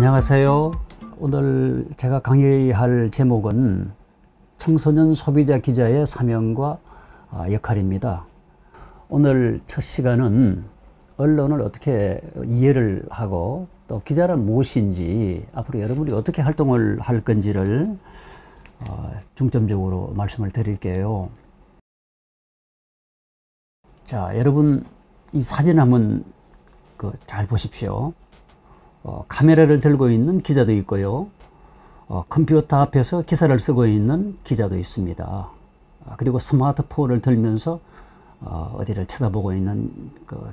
안녕하세요. 오늘 제가 강의할 제목은 청소년 소비자 기자의 사명과 역할입니다. 오늘 첫 시간은 언론을 어떻게 이해를 하고 또 기자란 무엇인지 앞으로 여러분이 어떻게 활동을 할 건지를 중점적으로 말씀을 드릴게요. 자, 여러분 이 사진 한번 잘 보십시오. 카메라를 들고 있는 기자도 있고요. 컴퓨터 앞에서 기사를 쓰고 있는 기자도 있습니다. 그리고 스마트폰을 들면서 어디를 쳐다보고 있는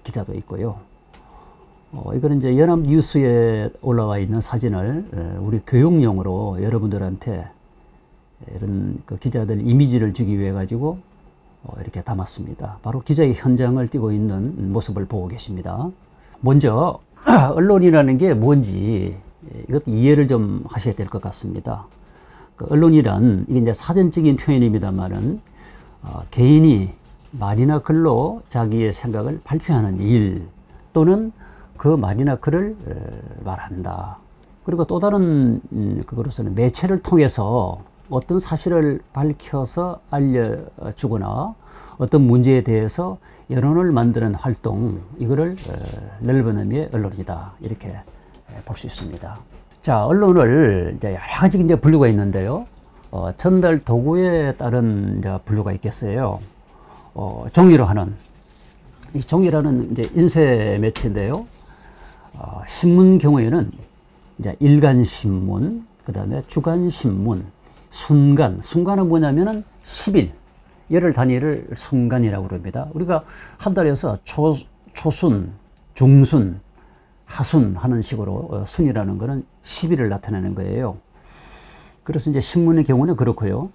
기자도 있고요. 이거는 이제 연합뉴스에 올라와 있는 사진을 우리 교육용으로 여러분들한테 이런 기자들 이미지를 주기 위해 가지고 이렇게 담았습니다. 바로 기자의 현장을 띄고 있는 모습을 보고 계십니다. 먼저 언론이라는 게 뭔지 이것도 이해를 좀 하셔야 될 것 같습니다. 언론이란 이게 이제 사전적인 표현입니다만은 개인이 말이나 글로 자기의 생각을 발표하는 일 또는 그 말이나 글을 말한다. 그리고 또 다른 그것으로서는 매체를 통해서 어떤 사실을 밝혀서 알려주거나 어떤 문제에 대해서 여론을 만드는 활동, 이거를 넓은 의미의 언론이다. 이렇게 볼 수 있습니다. 자, 언론을 이제 여러 가지 이제 분류가 있는데요. 전달 도구에 따른 이제 분류가 있겠어요. 종이로 하는, 이 종이라는 이제 인쇄 매체인데요. 신문 경우에는 이제 일간신문, 그 다음에 주간신문, 순간은 뭐냐면은 10일. 열흘 단위를 순간이라고 그럽니다. 우리가 한 달에서 초순, 중순, 하순 하는 식으로 순이라는 것은 10일을 나타내는 거예요. 그래서 이제 신문의 경우는 그렇고요.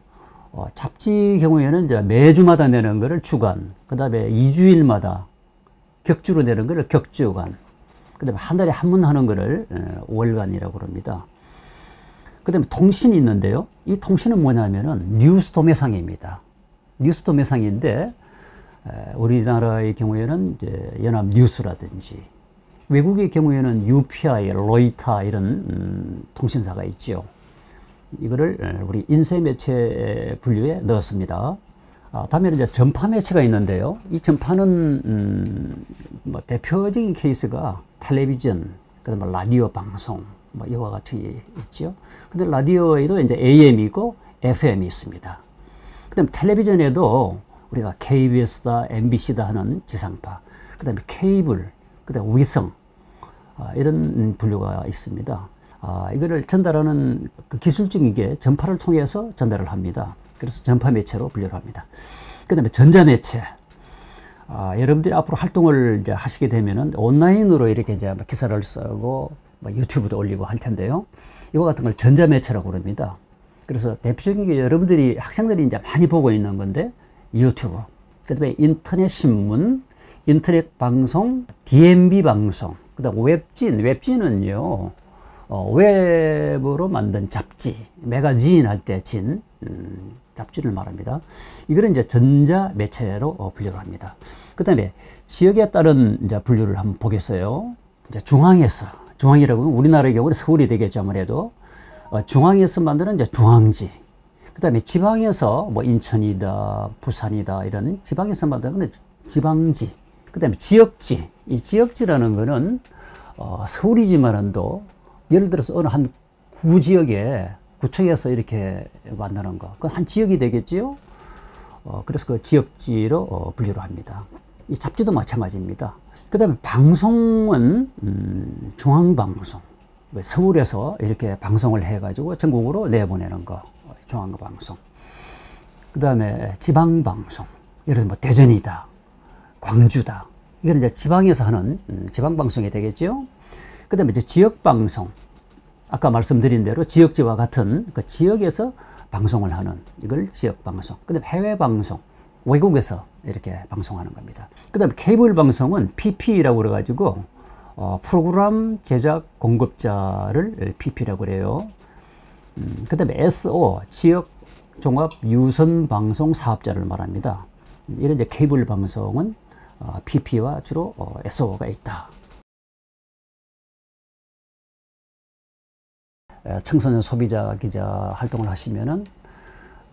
잡지 경우에는 이제 매주마다 내는 거를 주간, 그 다음에 2주일마다 격주로 내는 거를 격주간, 그 다음에 한 달에 한 번 하는 거를 월간이라고 그럽니다. 그 다음에 통신이 있는데요. 이 통신은 뭐냐면은 뉴스 도매상입니다. 뉴스 도매상인데 우리나라의 경우에는 이제 연합뉴스라든지 외국의 경우에는 UPI, 로이터 이런 통신사가 있죠. 이거를 우리 인쇄매체 분류에 넣었습니다. 다음에는 이제 전파 매체가 있는데요. 이 전파는 뭐 대표적인 케이스가 텔레비전, 그다음에 라디오 방송 뭐 이와 같이 있죠. 근데 라디오에도 이제 AM이 있고 FM이 있습니다. 그다음에 텔레비전에도 우리가 KBS다, MBC다 하는 지상파, 그다음에 케이블, 그다음에 위성 이런 분류가 있습니다. 이거를 전달하는 기술적인 게 전파를 통해서 전달을 합니다. 그래서 전파 매체로 분류를 합니다. 그다음에 전자매체. 여러분들이 앞으로 활동을 이제 하시게 되면은 온라인으로 이렇게 이제 기사를 쓰고 유튜브도 올리고 할 텐데요. 이와 같은 걸 전자매체라고 그럽니다. 그래서 대표적인 게 여러분들이 학생들이 이제 많이 보고 있는 건데 유튜브, 그다음에 인터넷 신문, 인터넷 방송, DMB 방송, 그다음 웹진은요 웹으로 만든 잡지, 매거진 할 때 잡지를 말합니다. 이거는 이제 전자 매체로 분류를 합니다. 그다음에 지역에 따른 이제 분류를 한번 보겠어요. 이제 중앙이라고 하면 우리나라의 경우는 서울이 되겠죠, 아무래도. 중앙에서 만드는 이제 중앙지. 그 다음에 지방에서 뭐 인천이다, 부산이다, 이런 지방에서 만드는 건 지방지. 그 다음에 지역지. 이 지역지라는 거는, 서울이지만도 예를 들어서 어느 한 구청에서 이렇게 만드는 거. 그건 한 지역이 되겠지요? 그래서 그 지역지로 분류를 합니다. 이 잡지도 마찬가지입니다. 그 다음에 방송은, 중앙방송. 서울에서 이렇게 방송을 해가지고 전국으로 내보내는 거, 중앙방송. 그 다음에 지방방송. 예를 들면 뭐 대전이다, 광주다. 이건 이제 지방에서 하는 지방방송이 되겠죠. 그 다음에 이제 지역방송. 아까 말씀드린 대로 지역지와 같은 그 지역에서 방송을 하는 이걸 지역방송. 그 다음에 해외방송. 외국에서 이렇게 방송하는 겁니다. 그 다음에 케이블 방송은 PP라고 그래가지고 프로그램 제작 공급자를 PP라고 그래요. 그 다음에 SO, 지역 종합 유선 방송 사업자를 말합니다. 이런 이제 케이블 방송은 PP와 주로 SO가 있다. 청소년 소비자 기자 활동을 하시면은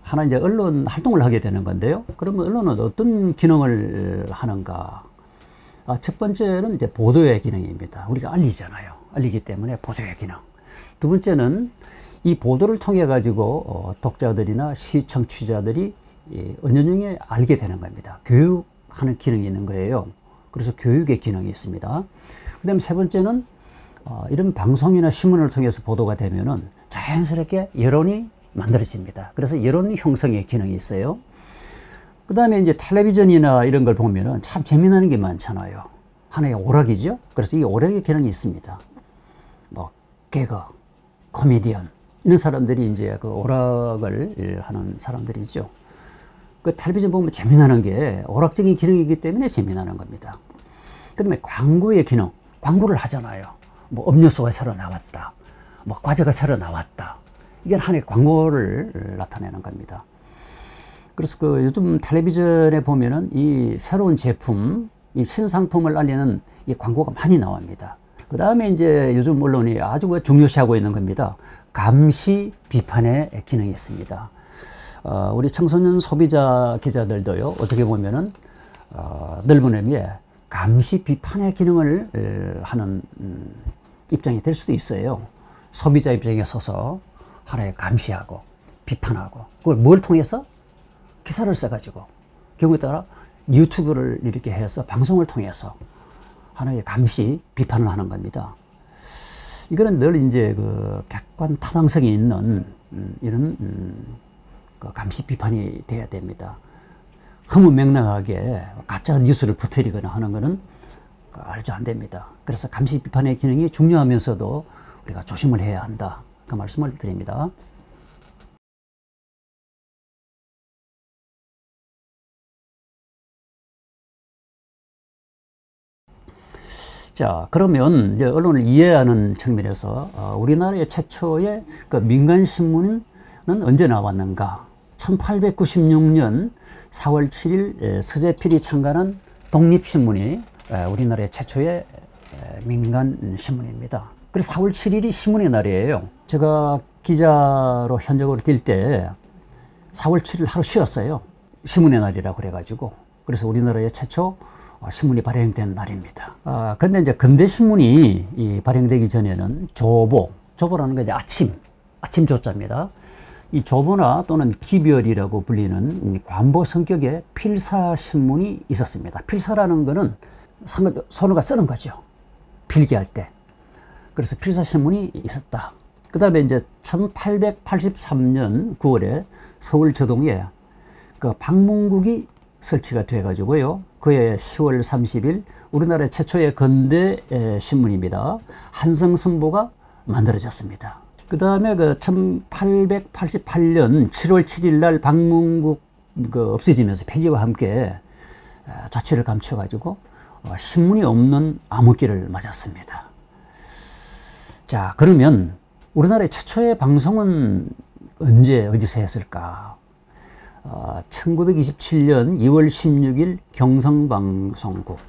하나 이제 언론 활동을 하게 되는 건데요. 그러면 언론은 어떤 기능을 하는가? 첫 번째는 이제 보도의 기능입니다. 우리가 알리잖아요. 알리기 때문에 보도의 기능. 두 번째는 이 보도를 통해 가지고 독자들이나 시청취자들이 은연중에 알게 되는 겁니다. 교육하는 기능이 있는 거예요. 그래서 교육의 기능이 있습니다. 그 다음에 세 번째는 이런 방송이나 신문을 통해서 보도가 되면은 자연스럽게 여론이 만들어집니다. 그래서 여론 형성의 기능이 있어요. 그 다음에 이제 텔레비전이나 이런 걸 보면은 참 재미나는 게 많잖아요. 하나의 오락이죠. 그래서 이 오락의 기능이 있습니다. 뭐 개그, 코미디언 이런 사람들이 이제 그 오락을 하는 사람들이죠. 그 텔레비전 보면 재미나는 게 오락적인 기능이기 때문에 재미나는 겁니다. 그 다음에 광고의 기능, 광고를 하잖아요. 뭐 음료수가 새로 나왔다, 뭐 과자가 새로 나왔다. 이게 하나의 광고를 나타내는 겁니다. 그래서 그 요즘 텔레비전에 보면은 이 새로운 제품, 이 신상품을 알리는 이 광고가 많이 나옵니다. 그 다음에 이제 요즘 언론이 아주 중요시하고 있는 겁니다. 감시 비판의 기능이 있습니다. 우리 청소년 소비자 기자들도요, 어떻게 보면은 넓은 의미의 감시 비판의 기능을 하는 입장이 될 수도 있어요. 소비자 입장에 서서 하나의 감시하고 비판하고, 그걸 뭘 통해서? 기사를 써가지고, 경우에 따라 유튜브를 이렇게 해서 방송을 통해서 하나의 감시 비판을 하는 겁니다. 이거는 늘 이제 그 객관 타당성이 있는 이런 그 감시 비판이 돼야 됩니다. 허무맹랑하게 가짜 뉴스를 퍼뜨리거나 하는 것은 알죠, 안 됩니다. 그래서 감시 비판의 기능이 중요하면서도 우리가 조심을 해야 한다. 그 말씀을 드립니다. 자, 그러면 이제 언론을 이해하는 측면에서 우리나라의 최초의 그 민간신문은 언제 나왔는가? 1896년 4월 7일 서재필이 창간한 독립신문이 우리나라의 최초의 민간신문입니다. 그래서 4월 7일이 신문의 날이에요. 제가 기자로 현역으로 뛸 때 4월 7일 하루 쉬었어요. 신문의 날이라고 그래가지고. 그래서 우리나라의 최초 신문이 발행된 날입니다. 근데 이제 근대 신문이 발행되기 전에는 조보라는 게 이제 아침 조자입니다. 이 조보나 또는 기별이라고 불리는 관보 성격의 필사 신문이 있었습니다. 필사라는 거는 선우가 쓰는 거죠. 필기할 때. 그래서 필사 신문이 있었다. 그 다음에 이제 1883년 9월에 서울 저동에 그 방문국이 설치가 돼 가지고요. 그해 10월 30일 우리나라 최초의 근대 신문입니다. 한성순보가 만들어졌습니다. 그 다음에 그 1888년 7월 7일 날 방문국 없어지면서 폐지와 함께 자취를 감춰 가지고 신문이 없는 암흑기를 맞았습니다. 자, 그러면 우리나라의 최초의 방송은 언제 어디서 했을까? 1927년 2월 16일 경성방송국,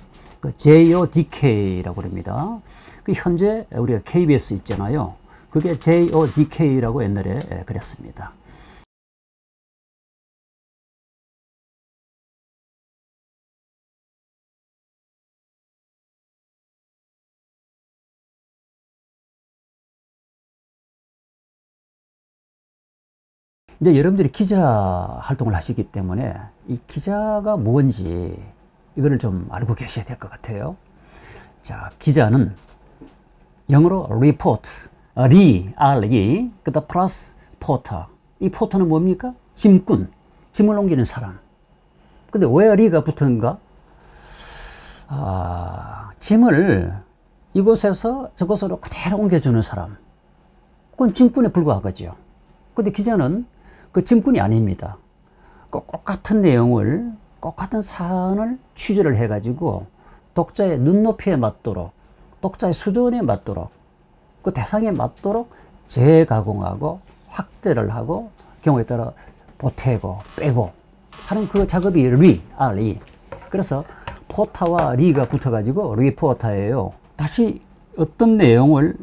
그 JODK라고 합니다. 그 현재 우리가 KBS 있잖아요. 그게 JODK라고 옛날에 그랬습니다. 이제 여러분들이 기자 활동을 하시기 때문에 이 기자가 뭔지 이거를 좀 알고 계셔야 될 것 같아요. 자, 기자는 영어로 report, R-E, 그다음 플러스 포터. 이 포터는 뭡니까? 짐꾼, 짐을 옮기는 사람. 근데 왜 리가 붙은가? 짐을 이곳에서 저곳으로 그대로 옮겨주는 사람. 그건 짐꾼에 불과하겠죠. 근데 기자는 그 짐꾼이 아닙니다. 똑같은 내용을, 똑같은 사안을 취재를 해가지고 독자의 눈높이에 맞도록, 독자의 수준에 맞도록, 그 대상에 맞도록 재가공하고 확대를 하고 경우에 따라 보태고 빼고 하는 그 작업이 R-E. 그래서 포타와 리가 붙어가지고 리포터예요. 다시 어떤 내용을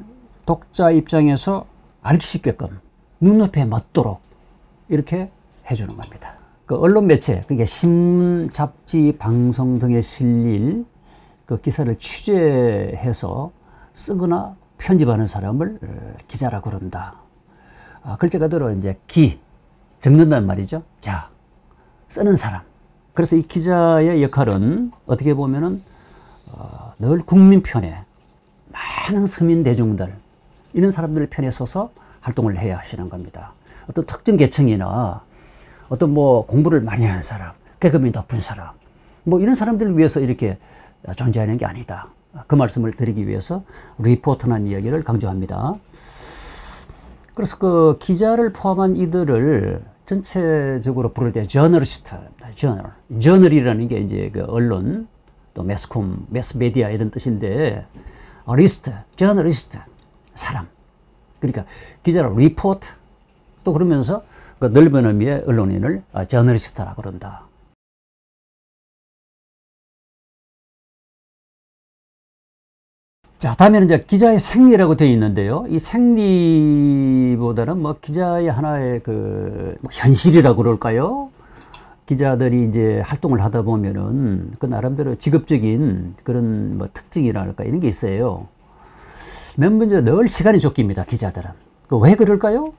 독자 입장에서 알기 쉽게끔 눈높이에 맞도록 이렇게 해주는 겁니다. 그 언론 매체, 그게 신문, 잡지, 방송 등에 실릴 그 기사를 취재해서 쓰거나 편집하는 사람을 기자라고 그런다. 글자 그대로 이제 적는단 말이죠. 자, 쓰는 사람. 그래서 이 기자의 역할은 어떻게 보면은 늘 국민 편에 많은 서민 대중들, 이런 사람들 편에 서서 활동을 해야 하시는 겁니다. 어떤 특정 계층이나 어떤 뭐 공부를 많이 한 사람, 계급이 높은 사람, 뭐 이런 사람들을 위해서 이렇게 존재하는 게 아니다. 그 말씀을 드리기 위해서 리포터라는 이야기를 강조합니다. 그래서 그 기자를 포함한 이들을 전체적으로 부를 때 저널리스트, 저널이라는 게 이제 그 언론, 또 매스콤, 매스메디아 이런 뜻인데, 저널리스트, 사람. 그러니까 기자를 리포트, 또 그러면서 그 넓은 의미의 언론인을 저널리스트라고 그런다. 자, 다음에는 이제 기자의 생리라고 되어 있는데요. 이 생리보다는 뭐 기자의 하나의 뭐 현실이라고 그럴까요? 기자들이 이제 활동을 하다 보면은 그 나름대로 직업적인 그런 뭐 특징이랄까 이런 게 있어요. 맨 먼저 늘 시간이 쫓깁니다, 기자들은. 왜 그럴까요?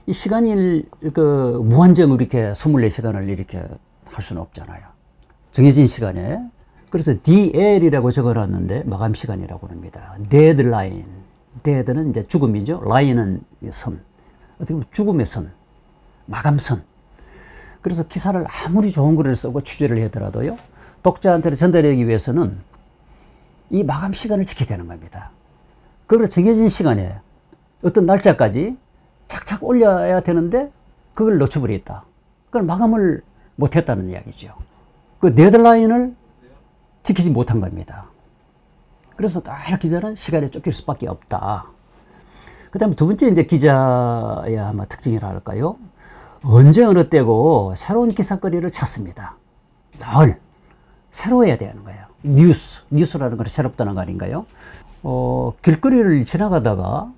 이 시간이 무한정으로 이렇게 24시간을 이렇게 할 수는 없잖아요. 정해진 시간에. 그래서 DL이라고 적어놨는데 마감 시간이라고 합니다. 데드라인. 데드는 이제 죽음이죠. 라인은 선. 어떻게 보면 죽음의 선. 마감선. 그래서 기사를 아무리 좋은 글을 쓰고 취재를 하더라도요, 독자한테 전달하기 위해서는 이 마감 시간을 지켜야 되는 겁니다. 그걸 정해진 시간에 어떤 날짜까지 착착 올려야 되는데 그걸 놓쳐버렸다. 그걸 마감을 못했다는 이야기죠. 그 데드라인을 지키지 못한 겁니다. 그래서 다 기자는 시간에 쫓길 수밖에 없다. 그 다음에 두 번째 이제 기자의 아마 특징이라 할까요? 언제 어느 때고 새로운 기사거리를 찾습니다. 늘 새로워야 되는 거예요. 뉴스라는 건 새롭다는 거 아닌가요? 길거리를 지나가다가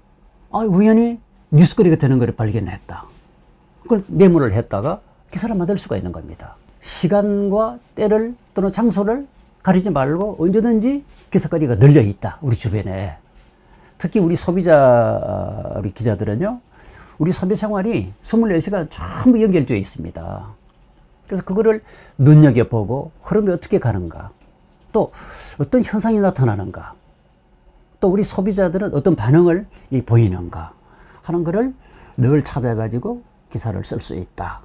우연히 뉴스거리가 되는 걸 발견했다. 그걸 메모를 했다가 기사를 만들 수가 있는 겁니다. 시간과 때를 또는 장소를 가리지 말고 언제든지 기사거리가 널려 있다, 우리 주변에. 특히 우리 소비자, 우리 기자들은요, 우리 소비 생활이 24시간 전부 연결되어 있습니다. 그래서 그거를 눈여겨보고 흐름이 어떻게 가는가, 또 어떤 현상이 나타나는가, 또 우리 소비자들은 어떤 반응을 보이는가 하는 거를 늘 찾아가지고 기사를 쓸 수 있다.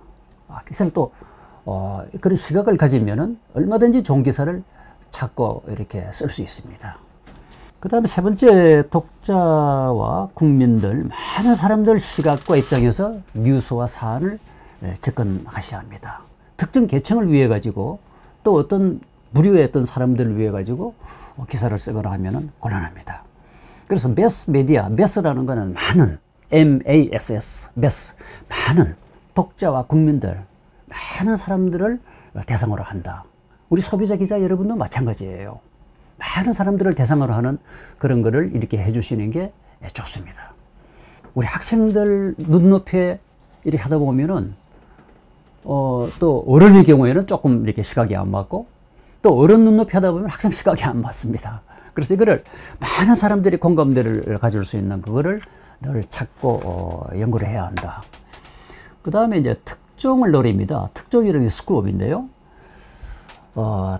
기사를 또 그런 시각을 가지면은 얼마든지 좋은 기사를 찾고 이렇게 쓸 수 있습니다. 그 다음에 세 번째, 독자와 국민들, 많은 사람들 시각과 입장에서 뉴스와 사안을 접근하셔야 합니다. 특정 계층을 위해 가지고 또 어떤 부류의 어떤 사람들을 위해 가지고 기사를 쓰거나 하면은 곤란합니다. 그래서 매스메디아, 매스라는 거는 많은, MASS, 매스, 많은 독자와 국민들, 많은 사람들을 대상으로 한다. 우리 소비자 기자 여러분도 마찬가지예요. 많은 사람들을 대상으로 하는 그런 거를 이렇게 해주시는 게 좋습니다. 우리 학생들 눈높이에 이렇게 하다 보면은 또 어른의 경우에는 조금 이렇게 시각이 안 맞고, 또 어른 눈높이 하다 보면 학생 시각이 안 맞습니다. 그래서 이거를 많은 사람들이 공감대를 가질 수 있는 그거를 늘 찾고 연구를 해야 한다. 그 다음에 이제 특종을 노립니다. 특종이라는 게 스크롭인데요.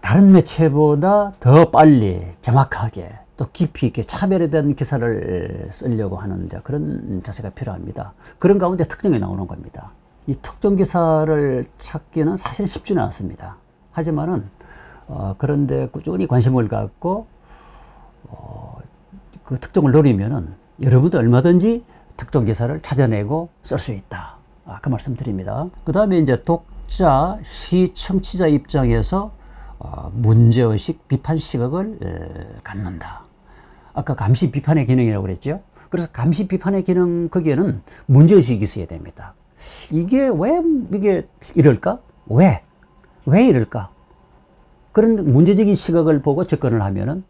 다른 매체보다 더 빨리, 정확하게, 또 깊이 있게 차별화된 기사를 쓰려고 하는 그런 자세가 필요합니다. 그런 가운데 특종이 나오는 겁니다. 이 특정 기사를 찾기는 사실 쉽지는 않습니다. 하지만은 그런데 꾸준히 관심을 갖고 그 특종을 노리면은 여러분도 얼마든지 특정 기사를 찾아내고 쓸 수 있다. 그 말씀 드립니다. 그 다음에 이제 독자, 시청취자 입장에서 문제의식, 비판 시각을 갖는다. 아까 감시 비판의 기능이라고 그랬죠. 그래서 감시 비판의 기능, 거기에는 문제의식이 있어야 됩니다. 이게 왜 이게 이럴까? 왜 이럴까? 그런 문제적인 시각을 보고 접근을 하면은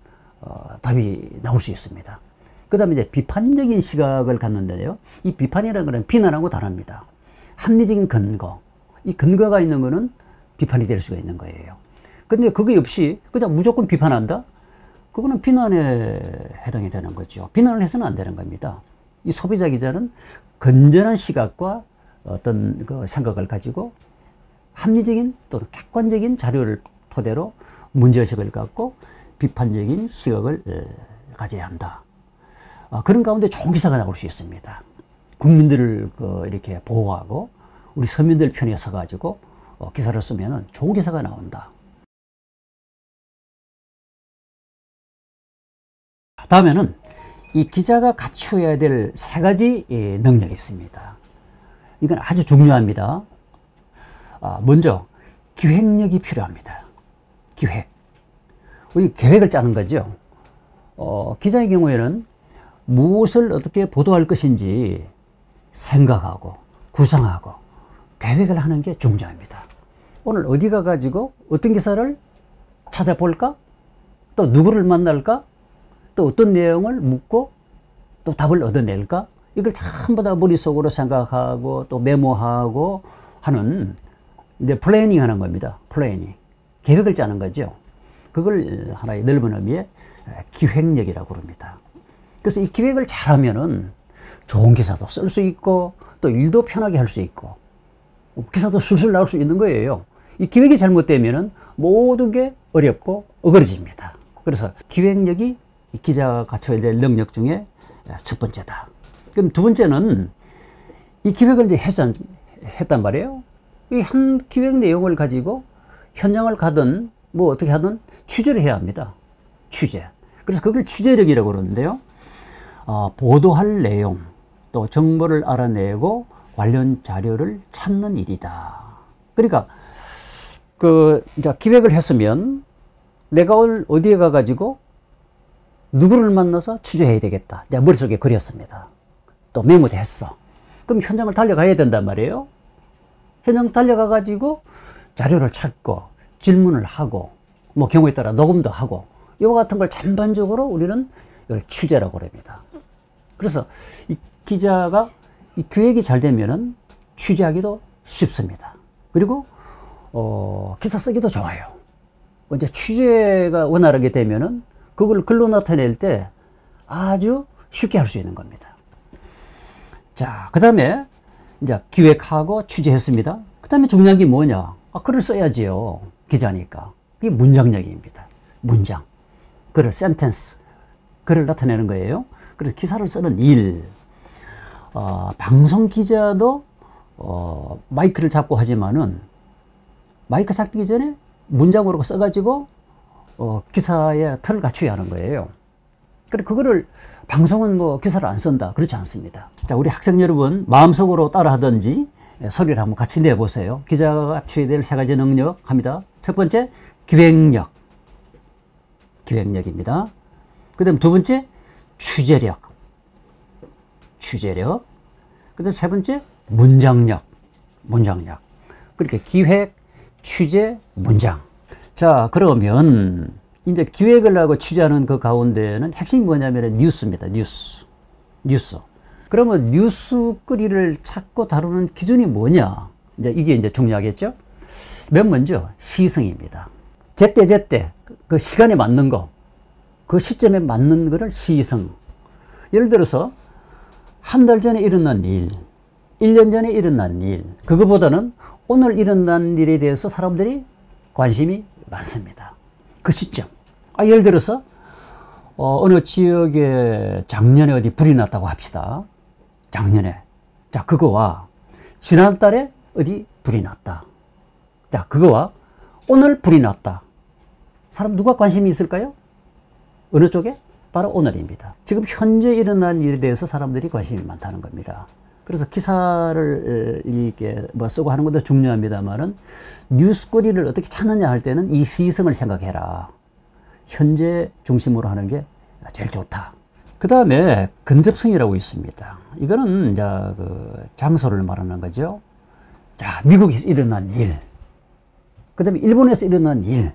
답이 나올 수 있습니다. 그 다음에 이제 비판적인 시각을 갖는데요. 이 비판이라는 것은 비난하고 다릅니다. 합리적인 근거. 이 근거가 있는 것은 비판이 될 수가 있는 거예요. 근데 그거 없이 그냥 무조건 비판한다? 그거는 비난에 해당이 되는 거죠. 비난을 해서는 안 되는 겁니다. 이 소비자 기자는 건전한 시각과 어떤 그 생각을 가지고 합리적인 또는 객관적인 자료를 토대로 문제의식을 갖고 비판적인 시각을 가져야 한다. 그런 가운데 좋은 기사가 나올 수 있습니다. 국민들을 이렇게 보호하고 우리 서민들 편에 서가지고 기사를 쓰면 좋은 기사가 나온다. 다음에는 이 기자가 갖추어야 될 세 가지 능력이 있습니다. 이건 아주 중요합니다. 먼저 기획력이 필요합니다. 기획. 우리 계획을 짜는 거죠. 기자의 경우에는 무엇을 어떻게 보도할 것인지 생각하고 구상하고 계획을 하는 게 중요합니다. 오늘 어디 가가지고 어떤 기사를 찾아볼까? 또 누구를 만날까? 또 어떤 내용을 묻고 또 답을 얻어낼까? 이걸 전부 다 머릿속으로 생각하고 또 메모하고 하는 이제 플래닝 하는 겁니다. 플래닝. 계획을 짜는 거죠. 그걸 하나의 넓은 의미의 기획력이라고 그럽니다. 그래서 이 기획을 잘하면은 좋은 기사도 쓸 수 있고 또 일도 편하게 할 수 있고 기사도 술술 나올 수 있는 거예요. 이 기획이 잘못되면은 모든 게 어렵고 어그러집니다. 그래서 기획력이 기자가 갖춰야 될 능력 중에 첫 번째다. 그럼 두 번째는 이 기획을 이제 했단 말이에요. 이 한 기획 내용을 가지고 현장을 가든 뭐 어떻게 하든 취재를 해야 합니다. 취재. 그래서 그걸 취재력이라고 그러는데요. 보도할 내용, 또 정보를 알아내고 관련 자료를 찾는 일이다. 그러니까 이제 기획을 했으면 내가 오늘 어디에 가가지고 누구를 만나서 취재해야 되겠다. 내가 머릿속에 그렸습니다. 또 메모도 했어. 그럼 현장을 달려가야 된단 말이에요. 현장 달려가가지고 자료를 찾고 질문을 하고 뭐 경우에 따라 녹음도 하고 이와 같은 걸 전반적으로 우리는 이걸 취재라고 합니다. 그래서 이 기자가 이 기획이 잘 되면은 취재하기도 쉽습니다. 그리고 기사 쓰기도 좋아요. 이제 취재가 원활하게 되면은 그걸 글로 나타낼 때 아주 쉽게 할 수 있는 겁니다. 자, 그 다음에 이제 기획하고 취재했습니다. 그 다음에 중요한 게 뭐냐? 글을 써야지요. 기자니까. 이게 문장력입니다. 문장. 글을, 센텐스. 글을 나타내는 거예요. 그래서 기사를 쓰는 일. 방송 기자도 마이크를 잡고 하지만은 마이크 잡기 전에 문장으로 써가지고 기사의 틀을 갖춰야 하는 거예요. 그래, 그거를 방송은 뭐 기사를 안 쓴다. 그렇지 않습니다. 자, 우리 학생 여러분 마음속으로 따라 하든지 소리를 한번 같이 내보세요. 기자가 갖춰야 될 세 가지 능력 합니다. 첫 번째, 기획력. 기획력입니다. 그 다음 두 번째, 취재력. 취재력. 그 다음 세 번째, 문장력. 문장력. 그렇게 기획, 취재, 문장. 자, 그러면 이제 기획을 하고 취재하는 그 가운데는 핵심이 뭐냐면 뉴스입니다. 뉴스. 그러면 뉴스거리를 찾고 다루는 기준이 뭐냐? 이게 이제 중요하겠죠? 맨 먼저 시성입니다. 제때 그 시간에 맞는 거, 그 시점에 맞는 거를 시성. 예를 들어서 한 달 전에 일어난 일, 1년 전에 일어난 일, 그거보다는 오늘 일어난 일에 대해서 사람들이 관심이 많습니다. 그 시점. 예를 들어서 어느 지역에 작년에 어디 불이 났다고 합시다. 작년에. 자, 그거와 지난달에 어디 불이 났다. 자, 그거와 오늘 불이 났다. 사람 누가 관심이 있을까요? 어느 쪽에? 바로 오늘입니다. 지금 현재 일어난 일에 대해서 사람들이 관심이 많다는 겁니다. 그래서 기사를 이렇게 뭐 쓰고 하는 것도 중요합니다만은 뉴스거리를 어떻게 찾느냐 할 때는 이 시성을 생각해라. 현재 중심으로 하는 게 제일 좋다. 그 다음에 근접성이라고 있습니다. 이거는 이제 그 장소를 말하는 거죠. 자, 미국에서 일어난 일, 그 다음에 일본에서 일어난 일,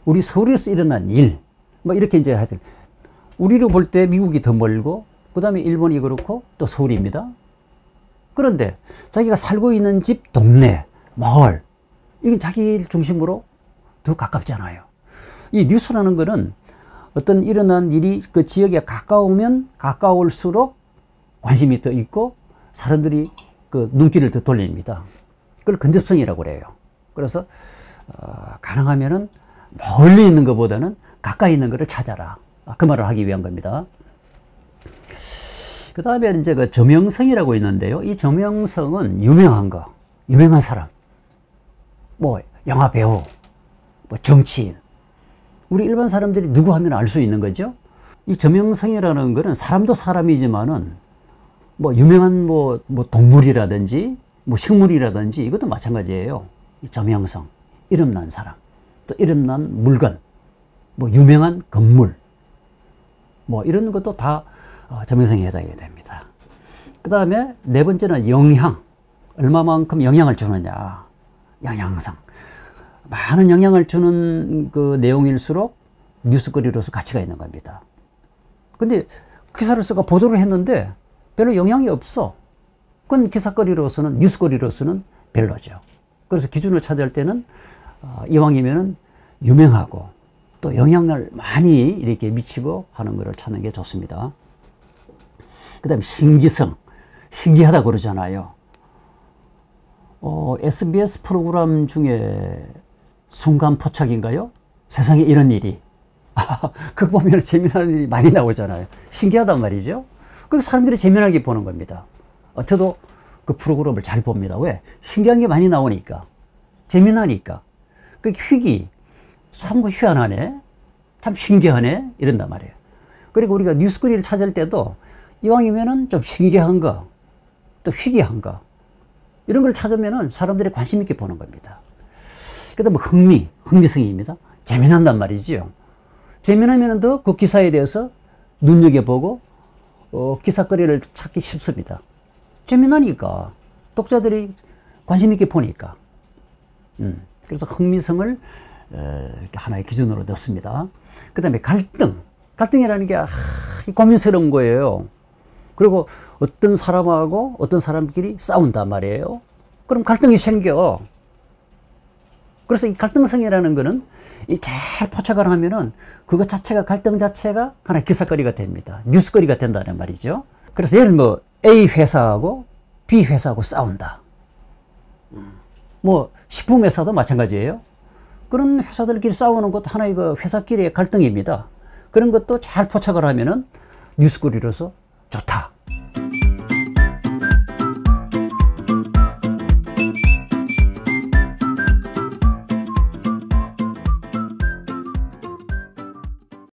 우리 서울에서 일어난 일, 뭐 이렇게 이제 하여튼 우리로 볼 때 미국이 더 멀고 그 다음에 일본이 그렇고 또 서울입니다. 그런데 자기가 살고 있는 집, 동네, 마을, 이건 자기 중심으로 더 가깝잖아요. 이 뉴스라는 거는 어떤 일어난 일이 그 지역에 가까우면 가까울수록 관심이 더 있고 사람들이 그 눈길을 더 돌립니다. 그걸 근접성이라고 그래요. 그래서 가능하면은 멀리 있는 것보다는 가까이 있는 것을 찾아라. 그 말을 하기 위한 겁니다. 그 다음에 이제 그 저명성이라고 있는데요. 이 저명성은 유명한 거, 유명한 사람, 뭐 영화 배우, 뭐 정치인, 우리 일반 사람들이 누구 하면 알 수 있는 거죠. 이 저명성이라는 거는 사람도 사람이지만은 뭐 유명한 뭐 동물이라든지 뭐 식물이라든지 이것도 마찬가지예요. 이 저명성, 이름난 사람, 또 이름난 물건, 뭐 유명한 건물, 뭐 이런 것도 다 저명성에 해당이 됩니다. 그 다음에 네 번째는 영향, 얼마만큼 영향을 주느냐, 영향성. 많은 영향을 주는 그 내용일수록 뉴스거리로서 가치가 있는 겁니다. 근데 기사를 쓰고 보도를 했는데 별로 영향이 없어. 그건 기사거리로서는, 뉴스거리로서는 별로죠. 그래서 기준을 찾을 때는 이왕이면은 유명하고 또 영향을 많이 이렇게 미치고 하는 것을 찾는 게 좋습니다. 그 다음에 신기성, 신기하다고 그러잖아요. SBS 프로그램 중에 순간 포착인가요? 세상에 이런 일이. 그거 보면 재미난 일이 많이 나오잖아요. 신기하단 말이죠. 그 사람들이 재미나게 보는 겁니다. 저도 그 프로그램을 잘 봅니다. 왜? 신기한 게 많이 나오니까. 재미나니까. 그 희귀, 참 희한하네. 참 신기하네. 이런단 말이에요. 그리고 우리가 뉴스거리를 찾을 때도 이왕이면은 좀 신기한 거, 또 희귀한 거, 이런 걸 찾으면은 사람들이 관심 있게 보는 겁니다. 그 다음에 흥미성입니다. 재미난단 말이지요. 재미나면은 더 그 기사에 대해서 눈여겨보고, 기사거리를 찾기 쉽습니다. 재미나니까. 독자들이 관심 있게 보니까. 그래서 흥미성을 이렇게 하나의 기준으로 넣습니다. 그 다음에 갈등이라는 게 고민스러운 거예요. 그리고 어떤 사람하고 어떤 사람끼리 싸운단 말이에요. 그럼 갈등이 생겨. 그래서 이 갈등성이라는 거는 이 잘 포착을 하면은 그것 자체가, 갈등 자체가 하나의 기사거리가 됩니다. 뉴스거리가 된다는 말이죠. 그래서 예를 들면 A 회사하고 B 회사하고 싸운다. 뭐 식품회사도 마찬가지예요. 그런 회사들끼리 싸우는 것도 하나의 그 회사끼리의 갈등입니다. 그런 것도 잘 포착을 하면은 뉴스거리로서 좋다.